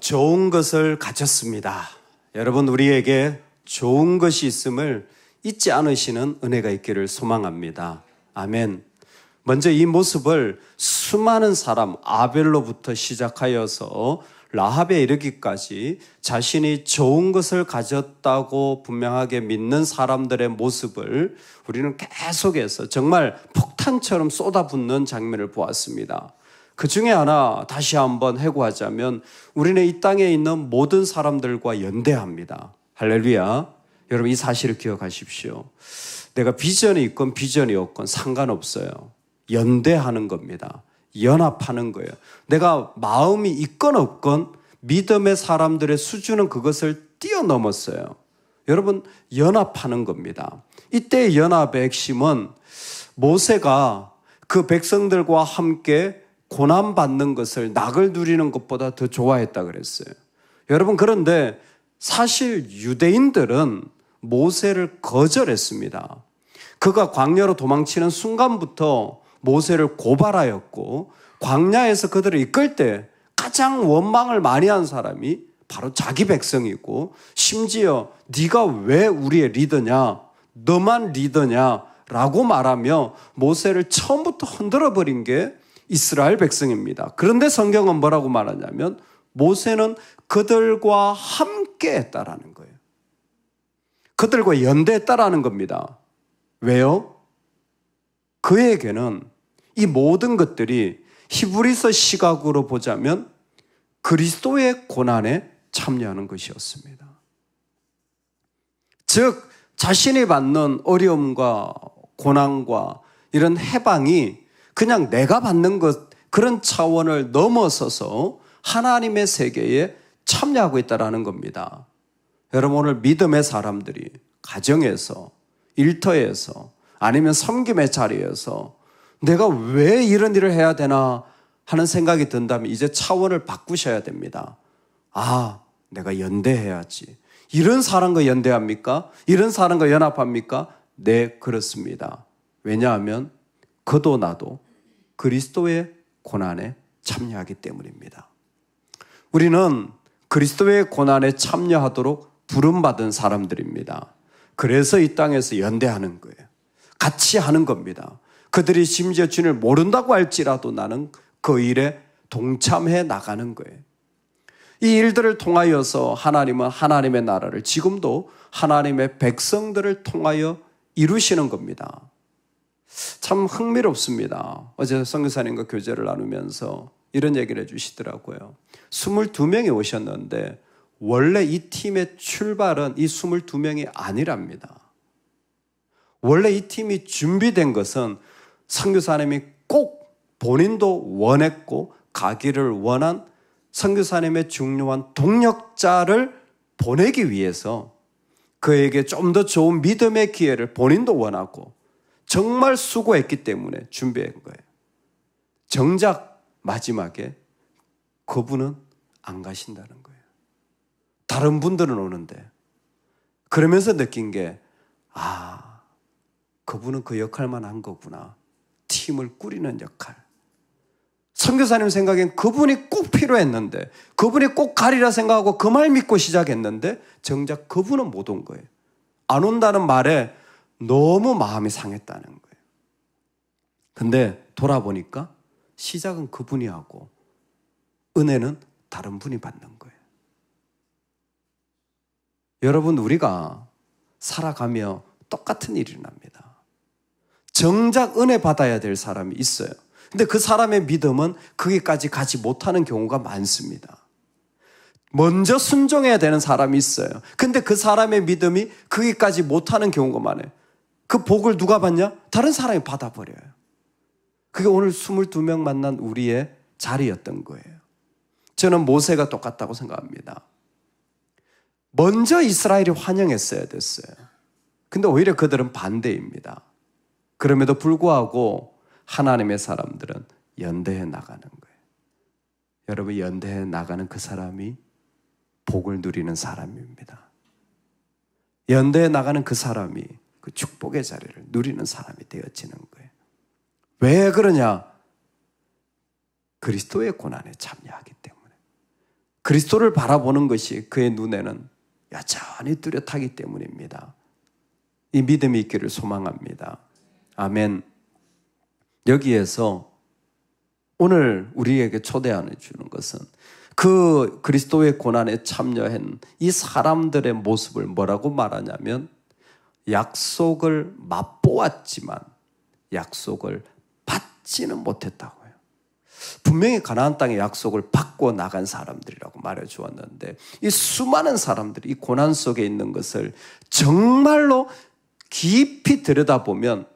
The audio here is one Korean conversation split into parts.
좋은 것을 가졌습니다. 여러분, 우리에게 좋은 것이 있음을 잊지 않으시는 은혜가 있기를 소망합니다. 아멘. 먼저 이 모습을 수많은 사람, 아벨로부터 시작하여서 라합에 이르기까지 자신이 좋은 것을 가졌다고 분명하게 믿는 사람들의 모습을 우리는 계속해서 정말 폭탄처럼 쏟아붓는 장면을 보았습니다. 그 중에 하나 다시 한번 해고하자면 우리는 이 땅에 있는 모든 사람들과 연대합니다. 할렐루야. 여러분, 이 사실을 기억하십시오. 내가 비전이 있건 비전이 없건 상관없어요. 연대하는 겁니다. 연합하는 거예요. 내가 마음이 있건 없건 믿음의 사람들의 수준은 그것을 뛰어넘었어요. 여러분, 연합하는 겁니다. 이때의 연합의 핵심은 모세가 그 백성들과 함께 고난받는 것을 낙을 누리는 것보다 더 좋아했다 그랬어요. 여러분, 그런데 사실 유대인들은 모세를 거절했습니다. 그가 광야로 도망치는 순간부터 모세를 고발하였고, 광야에서 그들을 이끌 때 가장 원망을 많이 한 사람이 바로 자기 백성이고, 심지어 네가 왜 우리의 리더냐, 너만 리더냐 라고 말하며 모세를 처음부터 흔들어버린 게 이스라엘 백성입니다. 그런데 성경은 뭐라고 말하냐면 모세는 그들과 함께 했다라는 거예요. 그들과 연대했다라는 겁니다. 왜요? 그에게는 이 모든 것들이 히브리서 시각으로 보자면 그리스도의 고난에 참여하는 것이었습니다. 즉, 자신이 받는 어려움과 고난과 이런 해방이 그냥 내가 받는 것, 그런 차원을 넘어서서 하나님의 세계에 참여하고 있다는 겁니다. 여러분, 오늘 믿음의 사람들이 가정에서, 일터에서, 아니면 섬김의 자리에서 내가 왜 이런 일을 해야 되나 하는 생각이 든다면 이제 차원을 바꾸셔야 됩니다. 아, 내가 연대해야지. 이런 사람과 연대합니까? 이런 사람과 연합합니까? 네, 그렇습니다. 왜냐하면 그도 나도 그리스도의 고난에 참여하기 때문입니다. 우리는 그리스도의 고난에 참여하도록 부름받은 사람들입니다. 그래서 이 땅에서 연대하는 거예요. 같이 하는 겁니다. 그들이 심지어 주님을 모른다고 할지라도 나는 그 일에 동참해 나가는 거예요. 이 일들을 통하여서 하나님은 하나님의 나라를 지금도 하나님의 백성들을 통하여 이루시는 겁니다. 참 흥미롭습니다. 어제 선교사님과 교제를 나누면서 이런 얘기를 해주시더라고요. 22명이 오셨는데 원래 이 팀의 출발은 이 22명이 아니랍니다. 원래 이 팀이 준비된 것은 선교사님이 꼭 본인도 원했고 가기를 원한 선교사님의 중요한 동력자를 보내기 위해서 그에게 좀 더 좋은 믿음의 기회를 본인도 원하고 정말 수고했기 때문에 준비한 거예요. 정작 마지막에 그분은 안 가신다는 거예요. 다른 분들은 오는데 그러면서 느낀 게 그분은 그 역할만 한 거구나. 팀을 꾸리는 역할. 선교사님 생각엔 그분이 꼭 필요했는데 그분이 꼭 가리라 생각하고 그 말 믿고 시작했는데 정작 그분은 못 온 거예요. 안 온다는 말에 너무 마음이 상했다는 거예요. 근데 돌아보니까 시작은 그분이 하고 은혜는 다른 분이 받는 거예요. 여러분, 우리가 살아가며 똑같은 일이 납니다. 정작 은혜 받아야 될 사람이 있어요. 근데 그 사람의 믿음은 거기까지 가지 못하는 경우가 많습니다. 먼저 순종해야 되는 사람이 있어요. 근데 그 사람의 믿음이 거기까지 못하는 경우가 많아요. 그 복을 누가 받냐? 다른 사람이 받아버려요. 그게 오늘 22명 만난 우리의 자리였던 거예요. 저는 모세가 똑같다고 생각합니다. 먼저 이스라엘이 환영했어야 됐어요. 근데 오히려 그들은 반대입니다. 그럼에도 불구하고 하나님의 사람들은 연대해 나가는 거예요. 여러분, 연대해 나가는 그 사람이 복을 누리는 사람입니다. 연대해 나가는 그 사람이 그 축복의 자리를 누리는 사람이 되어지는 거예요. 왜 그러냐? 그리스도의 고난에 참여하기 때문에. 그리스도를 바라보는 것이 그의 눈에는 여전히 뚜렷하기 때문입니다. 이 믿음이 있기를 소망합니다. 아멘. 여기에서 오늘 우리에게 초대하여 주는 것은 그 그리스도의 고난에 참여한 이 사람들의 모습을 뭐라고 말하냐면 약속을 맛보았지만 약속을 받지는 못했다고요. 분명히 가나안 땅의 약속을 받고 나간 사람들이라고 말해 주었는데 이 수많은 사람들이 이 고난 속에 있는 것을 정말로 깊이 들여다보면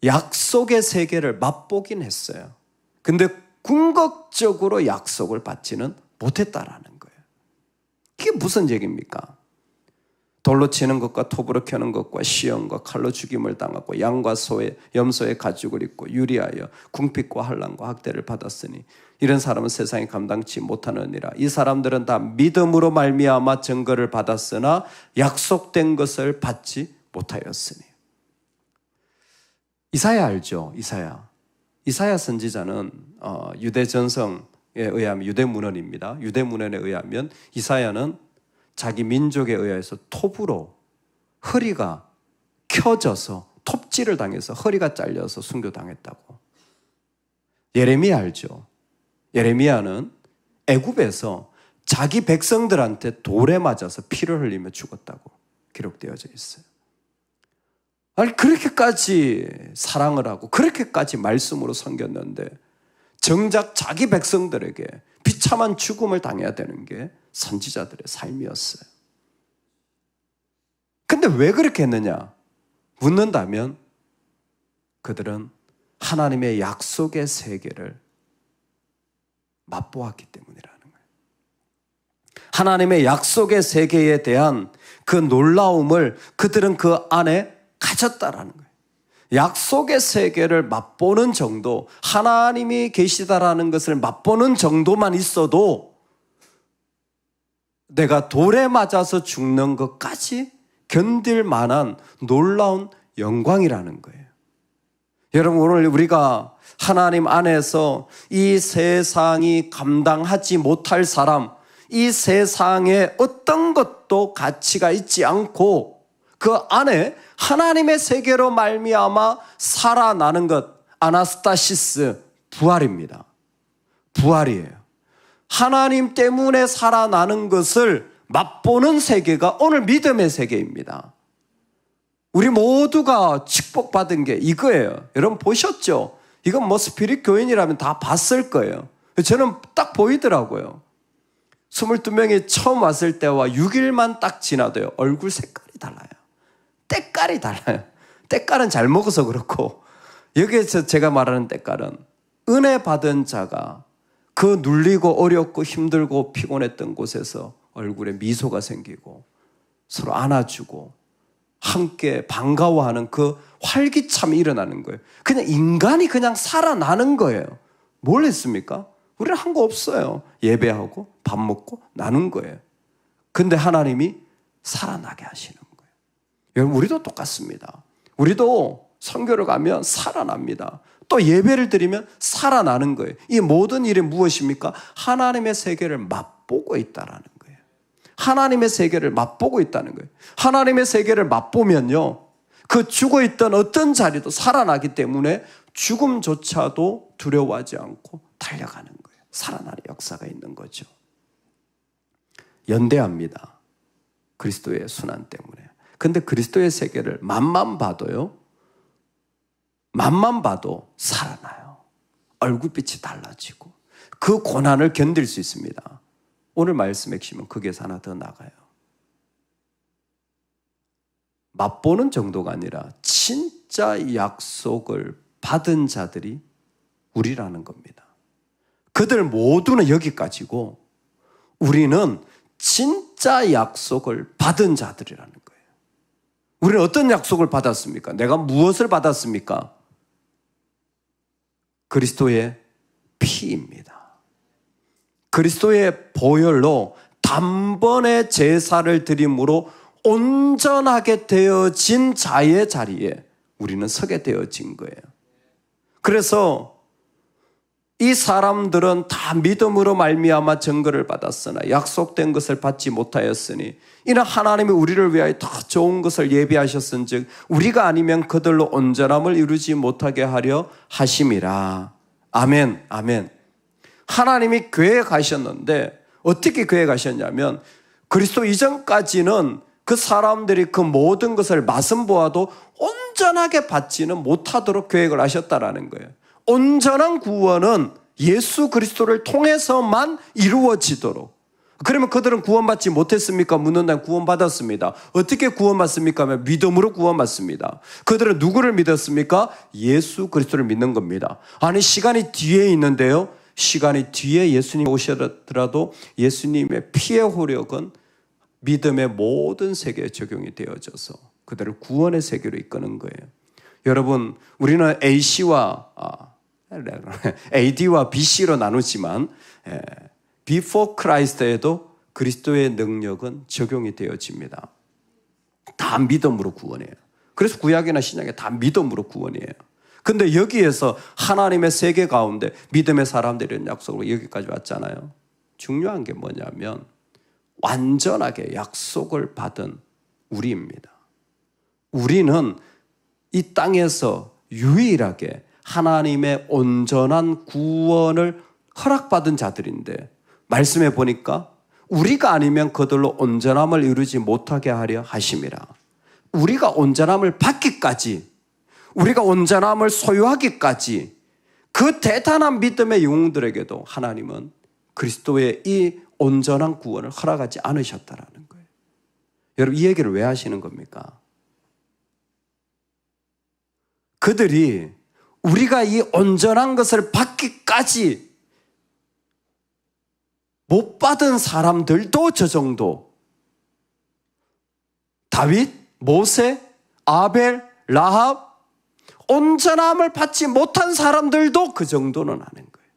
약속의 세계를 맛보긴 했어요. 근데 궁극적으로 약속을 받지는 못했다라는 거예요. 이게 무슨 얘기입니까? 돌로 치는 것과 톱으로 켜는 것과 시험과 칼로 죽임을 당하고 양과 소의 염소의 가죽을 입고 유리하여 궁핍과 환난과 학대를 받았으니 이런 사람은 세상에 감당치 못하느니라. 이 사람들은 다 믿음으로 말미암아 증거를 받았으나 약속된 것을 받지 못하였으니. 이사야 알죠? 이사야 선지자는 유대 전성에 의하면 유대 문헌입니다. 유대 문헌에 의하면 이사야는 자기 민족에 의해서 톱으로 허리가 켜져서 톱질을 당해서 허리가 잘려서 순교당했다고. 예레미야 알죠? 예레미야는 애굽에서 자기 백성들한테 돌에 맞아서 피를 흘리며 죽었다고 기록되어져 있어요. 아니 그렇게까지 사랑을 하고 그렇게까지 말씀으로 섬겼는데 정작 자기 백성들에게 비참한 죽음을 당해야 되는 게 선지자들의 삶이었어요. 근데 왜 그렇게 했느냐? 묻는다면 그들은 하나님의 약속의 세계를 맛보았기 때문이라는 거예요. 하나님의 약속의 세계에 대한 그 놀라움을 그들은 그 안에 가졌다라는 거예요. 약속의 세계를 맛보는 정도, 하나님이 계시다라는 것을 맛보는 정도만 있어도 내가 돌에 맞아서 죽는 것까지 견딜 만한 놀라운 영광이라는 거예요. 여러분, 오늘 우리가 하나님 안에서 이 세상이 감당하지 못할 사람, 이 세상에 어떤 것도 가치가 있지 않고 그 안에 하나님의 세계로 말미암아 살아나는 것, 아나스타시스, 부활입니다. 부활이에요. 하나님 때문에 살아나는 것을 맛보는 세계가 오늘 믿음의 세계입니다. 우리 모두가 축복받은 게 이거예요. 여러분 보셨죠? 이건 뭐 스피릿 교인이라면 다 봤을 거예요. 저는 딱 보이더라고요. 22명이 처음 왔을 때와 6일만 딱 지나도요. 얼굴 색깔이 달라요. 때깔이 달라요. 때깔은 잘 먹어서 그렇고 여기에서 제가 말하는 때깔은 은혜 받은 자가 그 눌리고 어렵고 힘들고 피곤했던 곳에서 얼굴에 미소가 생기고 서로 안아주고 함께 반가워하는 그 활기참이 일어나는 거예요. 그냥 인간이 그냥 살아나는 거예요. 뭘 했습니까? 우리는 한 거 없어요. 예배하고 밥 먹고 나눈 거예요. 근데 하나님이 살아나게 하시는 거예요. 여러분 우리도 똑같습니다. 우리도 선교를 가면 살아납니다. 또 예배를 드리면 살아나는 거예요. 이 모든 일이 무엇입니까? 하나님의 세계를 맛보고 있다라는 거예요. 하나님의 세계를 맛보고 있다는 거예요. 하나님의 세계를 맛보면요, 그 죽어있던 어떤 자리도 살아나기 때문에 죽음조차도 두려워하지 않고 달려가는 거예요. 살아나는 역사가 있는 거죠. 연대합니다. 그리스도의 순환 때문에. 근데 그리스도의 세계를 맛만 봐도요, 맛만 봐도 살아나요. 얼굴빛이 달라지고 그 고난을 견딜 수 있습니다. 오늘 말씀 핵심은 거기에서 하나 더 나가요. 맛보는 정도가 아니라 진짜 약속을 받은 자들이 우리라는 겁니다. 그들 모두는 여기까지고 우리는 진짜 약속을 받은 자들이라는 거예요. 우리는 어떤 약속을 받았습니까? 내가 무엇을 받았습니까? 그리스도의 피입니다. 그리스도의 보혈로 단번에 제사를 드림으로 온전하게 되어진 자의 자리에 우리는 서게 되어진 거예요. 그래서 이 사람들은 다 믿음으로 말미암아 증거를 받았으나 약속된 것을 받지 못하였으니 이는 하나님이 우리를 위하여 더 좋은 것을 예비하셨은즉 우리가 아니면 그들로 온전함을 이루지 못하게 하려 하심이라. 아멘, 아멘. 하나님이 교회에 가셨는데 어떻게 교회에 가셨냐면 그리스도 이전까지는 그 사람들이 그 모든 것을 맛은 보아도 온전하게 받지는 못하도록 계획을 하셨다라는 거예요. 온전한 구원은 예수 그리스도를 통해서만 이루어지도록. 그러면 그들은 구원받지 못했습니까? 묻는다면 구원받았습니다. 어떻게 구원받습니까? 하면 믿음으로 구원받습니다. 그들은 누구를 믿었습니까? 예수 그리스도를 믿는 겁니다. 아니 시간이 뒤에 있는데요. 시간이 뒤에 예수님 오시더라도 예수님의 피의 호력은 믿음의 모든 세계에 적용이 되어져서 그들을 구원의 세계로 이끄는 거예요. 여러분, 우리는 AD와 BC로 나누지만 Before Christ에도 그리스도의 능력은 적용이 되어집니다. 다 믿음으로 구원해요. 그래서 구약이나 신약에 다 믿음으로 구원이에요. 근데 여기에서 하나님의 세계 가운데 믿음의 사람들이라는 약속으로 여기까지 왔잖아요. 중요한 게 뭐냐면 완전하게 약속을 받은 우리입니다. 우리는 이 땅에서 유일하게 하나님의 온전한 구원을 허락받은 자들인데 말씀해 보니까 우리가 아니면 그들로 온전함을 이루지 못하게 하려 하심이라. 우리가 온전함을 받기까지, 우리가 온전함을 소유하기까지 그 대단한 믿음의 영웅들에게도 하나님은 그리스도의 이 온전한 구원을 허락하지 않으셨다라는 거예요. 여러분 이 얘기를 왜 하시는 겁니까? 그들이 우리가 이 온전한 것을 받기까지 못 받은 사람들도 저 정도, 다윗, 모세, 아벨, 라합, 온전함을 받지 못한 사람들도 그 정도는 아는 거예요.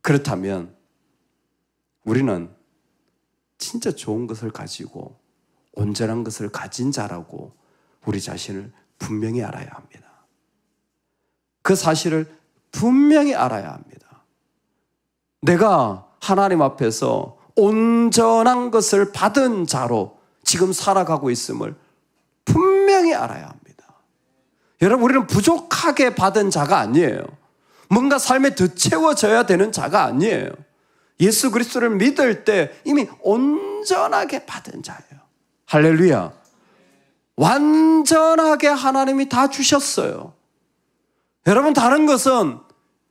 그렇다면 우리는 진짜 좋은 것을 가지고 온전한 것을 가진 자라고 우리 자신을 분명히 알아야 합니다. 그 사실을 분명히 알아야 합니다. 내가 하나님 앞에서 온전한 것을 받은 자로 지금 살아가고 있음을 분명히 알아야 합니다. 여러분 우리는 부족하게 받은 자가 아니에요. 뭔가 삶에 더 채워져야 되는 자가 아니에요. 예수 그리스도를 믿을 때 이미 온전하게 받은 자예요. 할렐루야. 완전하게 하나님이 다 주셨어요. 여러분 다른 것은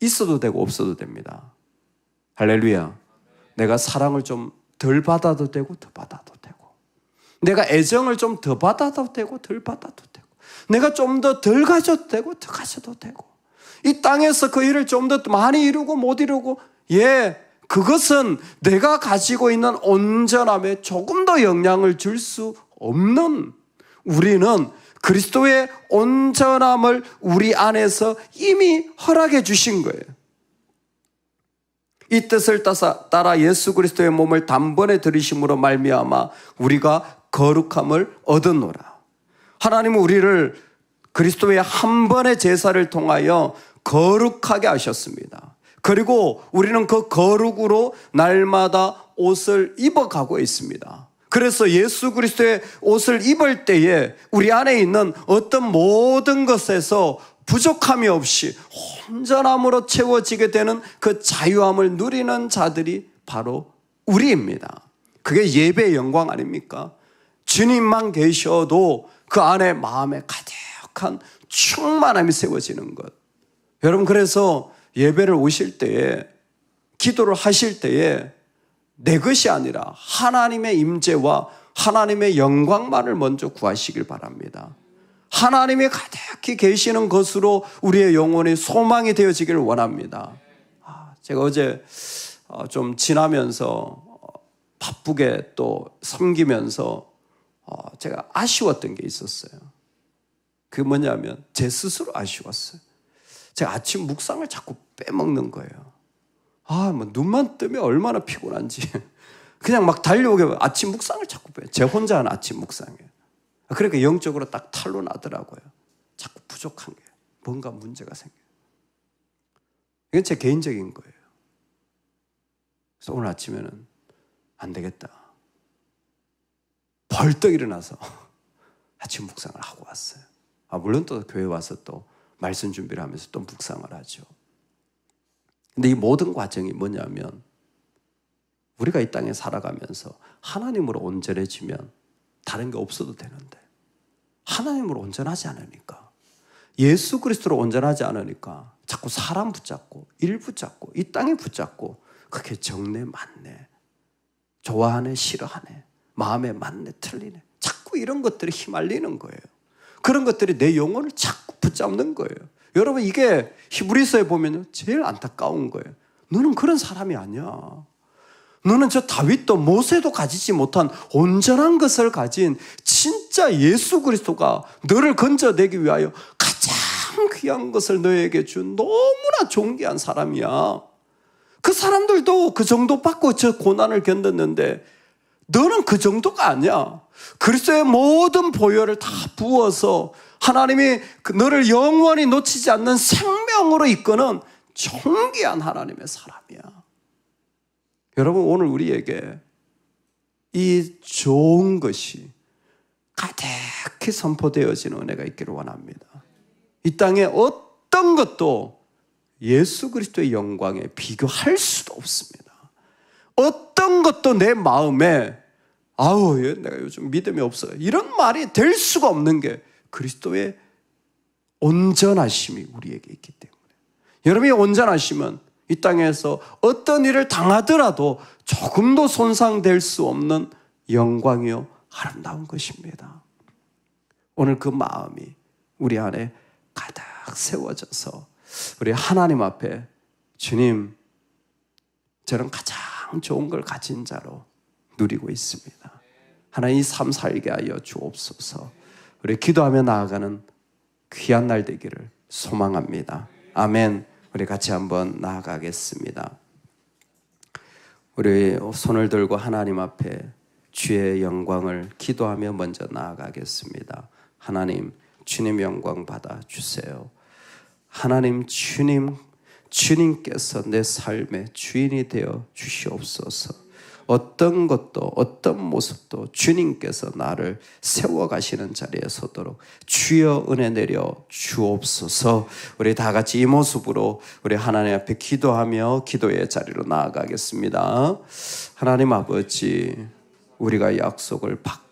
있어도 되고 없어도 됩니다. 할렐루야. 내가 사랑을 좀 덜 받아도 되고 더 받아도 되고, 내가 애정을 좀 더 받아도 되고 덜 받아도 되고, 내가 좀 더 덜 가져도 되고 더 가져도 되고, 이 땅에서 그 일을 좀 더 많이 이루고 못 이루고, 그것은 내가 가지고 있는 온전함에 조금 더 영향을 줄 수 없는, 우리는 그리스도의 온전함을 우리 안에서 이미 허락해 주신 거예요. 이 뜻을 따라 예수 그리스도의 몸을 단번에 들이심으로 말미암아 우리가 거룩함을 얻었노라. 하나님은 우리를 그리스도의 한 번의 제사를 통하여 거룩하게 하셨습니다. 그리고 우리는 그 거룩으로 날마다 옷을 입어가고 있습니다. 그래서 예수 그리스도의 옷을 입을 때에 우리 안에 있는 어떤 모든 것에서 부족함이 없이 온전함으로 채워지게 되는 그 자유함을 누리는 자들이 바로 우리입니다. 그게 예배의 영광 아닙니까? 주님만 계셔도 그 안에 마음에 가득한 충만함이 세워지는 것. 여러분 그래서 예배를 오실 때에, 기도를 하실 때에 내 것이 아니라 하나님의 임재와 하나님의 영광만을 먼저 구하시길 바랍니다. 하나님이 가득히 계시는 것으로 우리의 영혼이 소망이 되어지기를 원합니다. 제가 어제 좀 지나면서 바쁘게 또 섬기면서 제가 아쉬웠던 게 있었어요. 그게 뭐냐면 제 스스로 아쉬웠어요. 제가 아침 묵상을 자꾸 빼먹는 거예요. 뭐 눈만 뜨면 얼마나 피곤한지 그냥 막 달려오게 아침 묵상을 자꾸 빼요. 제 혼자 하는 아침 묵상이에요. 그러니까 영적으로 딱 탈로 나더라고요. 자꾸 부족한 게 뭔가 문제가 생겨요. 이건 제 개인적인 거예요. 그래서 오늘 아침에는 안 되겠다. 벌떡 일어나서 아침 묵상을 하고 왔어요. 물론 또 교회 와서 또 말씀 준비를 하면서 또 묵상을 하죠. 근데 이 모든 과정이 뭐냐면 우리가 이 땅에 살아가면서 하나님으로 온전해지면 다른 게 없어도 되는데 하나님으로 온전하지 않으니까, 예수 그리스도로 온전하지 않으니까 자꾸 사람 붙잡고 일 붙잡고 이 땅에 붙잡고, 그게 정네 맞네, 좋아하네 싫어하네, 마음에 맞네 틀리네, 자꾸 이런 것들이 휘말리는 거예요. 그런 것들이 내 영혼을 자꾸 붙잡는 거예요. 여러분, 이게 히브리서에 보면 제일 안타까운 거예요. 너는 그런 사람이 아니야. 너는 저 다윗도 모세도 가지지 못한 온전한 것을 가진 진짜 예수 그리스도가 너를 건져내기 위하여 가장 귀한 것을 너에게 준 너무나 존귀한 사람이야. 그 사람들도 그 정도 받고 저 고난을 견뎠는데 너는 그 정도가 아니야. 그리스도의 모든 보혈을 다 부어서 하나님이 너를 영원히 놓치지 않는 생명으로 이끄는 존귀한 하나님의 사람이야. 여러분, 오늘 우리에게 이 좋은 것이 가득히 선포되어지는 은혜가 있기를 원합니다. 이 땅에 어떤 것도 예수 그리스도의 영광에 비교할 수도 없습니다. 어떤 것도 내 마음에 내가 요즘 믿음이 없어요, 이런 말이 될 수가 없는 게 그리스도의 온전하심이 우리에게 있기 때문에, 여러분이 온전하시면 이 땅에서 어떤 일을 당하더라도 조금도 손상될 수 없는 영광이요 아름다운 것입니다. 오늘 그 마음이 우리 안에 가득 세워져서 우리 하나님 앞에, 주님, 저는 가장 좋은 걸 가진 자로 누리고 있습니다. 하나님, 이 삶 살게 하여 주옵소서. 우리 기도하며 나아가는 귀한 날 되기를 소망합니다. 아멘. 우리 같이 한번 나아가겠습니다. 우리 손을 들고 하나님 앞에 주의 영광을 기도하며 먼저 나아가겠습니다. 하나님, 주님 영광 받아 주세요. 하나님, 주님께서 내 삶의 주인이 되어 주시옵소서. 어떤 것도 어떤 모습도 주님께서 나를 세워가시는 자리에 서도록 주여 은혜 내려 주옵소서. 우리 다 같이 이 모습으로 우리 하나님 앞에 기도하며 기도의 자리로 나아가겠습니다. 하나님 아버지, 우리가 약속을 받기